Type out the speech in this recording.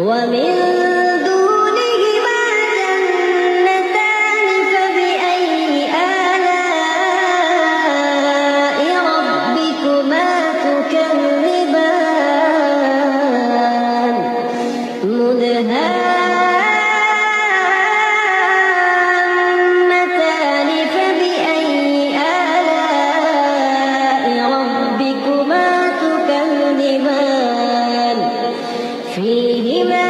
ومن دونهما جنتان فبأي آلاء ربكما تكذبان مدهامتان فبأي آلاء ربكما تكذبان فيهما